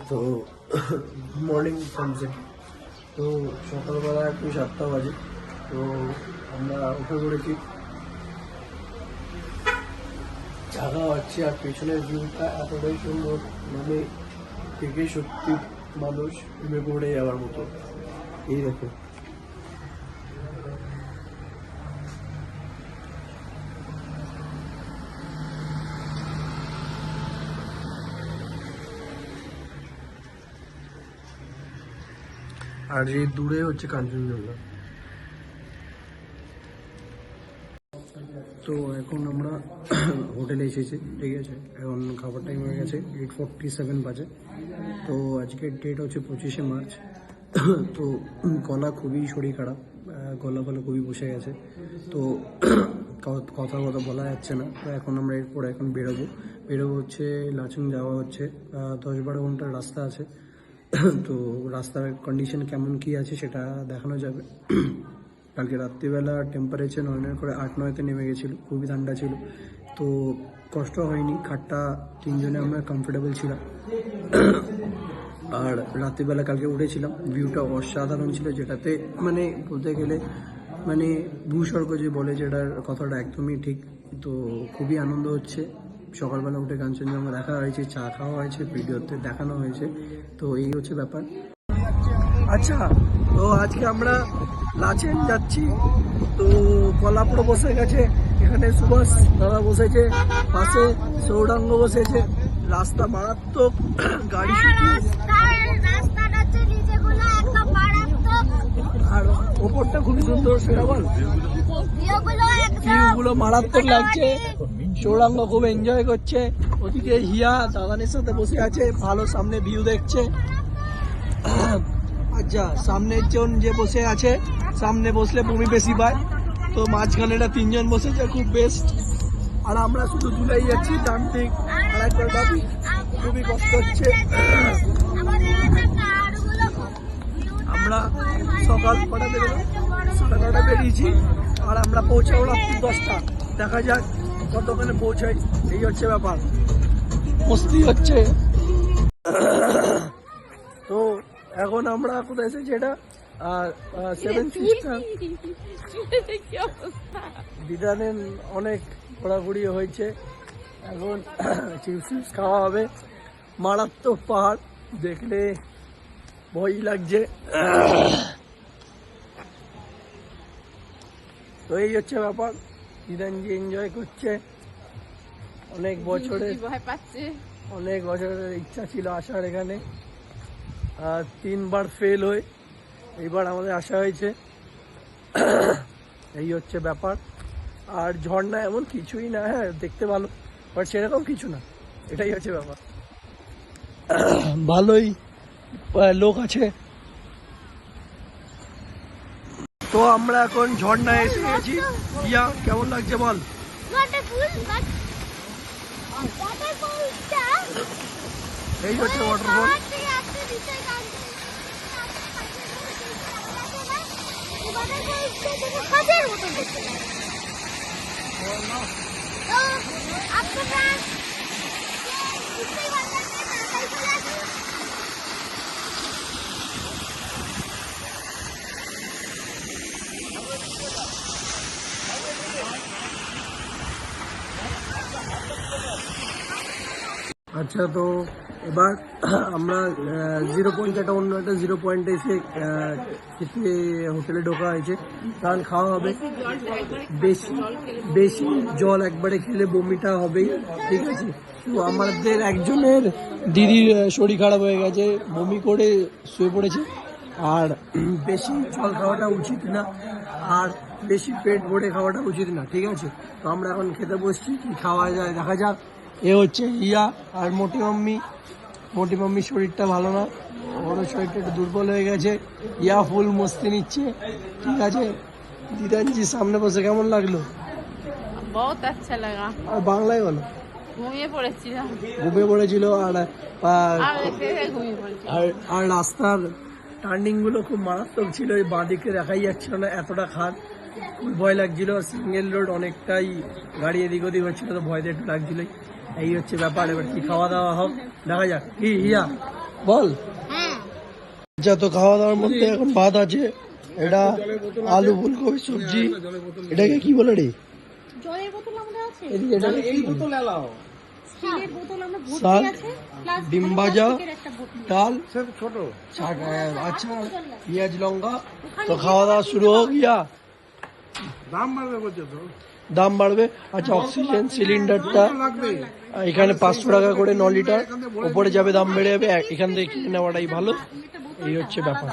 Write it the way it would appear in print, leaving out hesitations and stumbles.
তো morning sunset. তো সকালবেলা একটু 7টা বাজে। তো আমরা উঠে পড়েছি, জাগা হচ্ছে আর পেছনের ভিউটা এতটাই সুন্দর, মানে থেকে সত্যি মানুষ ঘুমে পড়ে যাওয়ার মতো। এই দেখো, আর এই দূরে হচ্ছে কাঞ্চনজঙ্ঘা। তো এখন আমরা হোটেলে এসেছি, ঠিক আছে। এখন খাবার টাইম হয়ে গেছে, 8:47 বাজে। তো আজকের ডেট হচ্ছে 25শে মার্চ। তো গলা খুবই শরীর খারাপ, গলা খুবই বসে গেছে। তো কথা বলা যাচ্ছে না। তো এখন আমরা এখন বেরোবো হচ্ছে লাচুং যাওয়া হচ্ছে। 10-12 ঘন্টার রাস্তা আছে। তো রাস্তার কন্ডিশন কেমন কি আছে সেটা দেখানো যাবে। কালকে রাত্রিবেলা টেম্পারেচার 9 করে 8-9-তে নেমে গেছিলো, খুবই ঠান্ডা ছিল। তো কষ্ট হয়নি, খাটটা 3 জনে আমরা কমফোর্টেবল ছিলাম। আর রাত্রিবেলা কালকে উঠেছিলাম, ভিউটা অসাধারণ ছিল, যেটাতে মানে বলতে গেলে মানে ভূস্বর্গ যে বলে, যেটার কথাটা একদমই ঠিক। তো খুবই আনন্দ হচ্ছে। সকালবেলা উঠে কাঞ্চনজঙ্ঘা দেখা হয়েছে, চা খাওয়া হয়েছে, ভিডিওতে দেখানো হয়েছে। তো এই হচ্ছে ব্যাপার। আচ্ছা, তো আজকে আমরা লাচেন যাচ্ছি। তো কলাপুর বসে গেছে, এখানে সুভাষ দাদা বসেছে, পাশে সৌরাঙ্গ বসেছে। রাস্তা মারাত্মক, গাড়ি আর ওপরটা খুবই সুন্দর, সেটা বল। ভিউগুলো মারাত্মক লাগছে, সৌরাঙ্গ খুব এনজয় করছে। ওদিকে হিয়া দাদানের সাথে বসে আছে, ভালো সামনে ভিউ দেখছে। আচ্ছা, সামনের জন যে বসে আছে, সামনে বসলে বমি বেশি পায়, তো মাঝখানে 3 জন বসেছে, খুব বেস্ট। আর আমরা শুধু দুলাই যাচ্ছি, ডান দিক আর একবার ভাবি, খুবই কষ্ট হচ্ছে। আমরা সকাল 9টা বেরিয়েছি, আর আমরা পৌঁছাবো রাত্রি 10টা। দেখা যাক কতক্ষণে পৌঁছাই, এই হচ্ছে ব্যাপার। মস্তি হচ্ছে। তো এখন আমরা কোথায় এসেছি, এটা 7 সিস্টার। দিদানের অনেক ঘোরাঘুরি হয়েছে, এখন চিপস খাওয়া হবে। মারাত্মক পাহাড়, দেখলে ভয় লাগছে। তো এই হচ্ছে ব্যাপার, দিদানজি এনজয় করছে। অনেক বছরের ইচ্ছা ছিল আসার এখানে, 3বার ফেল হয়ে এইবার আমাদের আসা হয়েছে। এই হচ্ছে ব্যাপার। আর ঝর্ণা এমন কিছুই না, হ্যাঁ দেখতে ভালো, বাট সেরকম কিছু না, এটাই হচ্ছে ব্যাপার। ভালোই লোক আছে। তো আমরা এখন ঝর্ণায় এসে গেছি। ইয়া, কেমন লাগছে বল? এই হচ্ছে ওয়াটারফল। আচ্ছা, তো এবার আমরা 0 পয়েন্ট, অন্য একটা 0 পয়েন্টে এসে হোটেলে ঢোকা হয়েছে, কারণ খাওয়া হবে। বেশি জল একবারে খেলে বমিটা হবেই, ঠিক আছে। তো আমাদের একজনের দিদির শরীর খারাপ হয়ে গেছে, বমি করে শুয়ে পড়েছে। আর বেশি জল খাওয়াটা উচিত না, আর বেশি পেট ভরে খাওয়াটা উচিত না, ঠিক আছে। তো আমরা এখন খেতে বসছি, কি খাওয়া যায় দেখা যাক। এ হচ্ছে ইয়া আর মোটি মাম্মির শরীরটা ভালো না, ওর শরীরটা একটু দুর্বল হয়ে গেছে। ইয়া ফুল মস্তি নিচ্ছে, ঠিক আছে। দিদানজি সামনে বসে কেমন লাগলো? বহুত আচ্ছা লাগা। আর বাংলায় বলো। ঘুমিয়ে পড়েছিল। আর রাস্তার টার্নিং গুলো খুব মারাত্মক ছিল, এই বাঁদিকে দেখাই যাচ্ছিল না, এতটা খাদ, খুব ভয় লাগছিল। সিঙ্গেল রোড, অনেকটাই গাড়ি এদিক ওদিক হচ্ছিল, তো ভয়তে একটু লাগছিলই। এই হচ্ছে ব্যাপার। এবার কি খাওয়া দাওয়া হোক, দেখা যাক। কি ইয়া বল। হ্যাঁ আচ্ছা, তো খাওয়া দাওয়ার মধ্যে এখন ভাত আছে, এটা আলু ফুলকপি সবজি, এটাকে কি বলে রে? জলের বোতল আমাদের আছে, এদিকে এটাকে কি বলে? স্টিলের বোতল আমরা শাক, ভর্তি আছে, প্লাস ডিম ভাজা, একটা বোতল। ডাল, শাক, আচ্ছা, পেঁয়াজ লঙ্কা। তো খাওয়া দাওয়া শুরু হোক গিয়া। দাম বাড়বে। আচ্ছা, অক্সিজেন সিলিন্ডারটা এখানে 500 টাকা করে 9 লিটার, ওপরে যাবে দাম বেড়ে যাবে। এখান থেকে কিনে নেওয়াটাই ভালো, এই হচ্ছে ব্যাপার।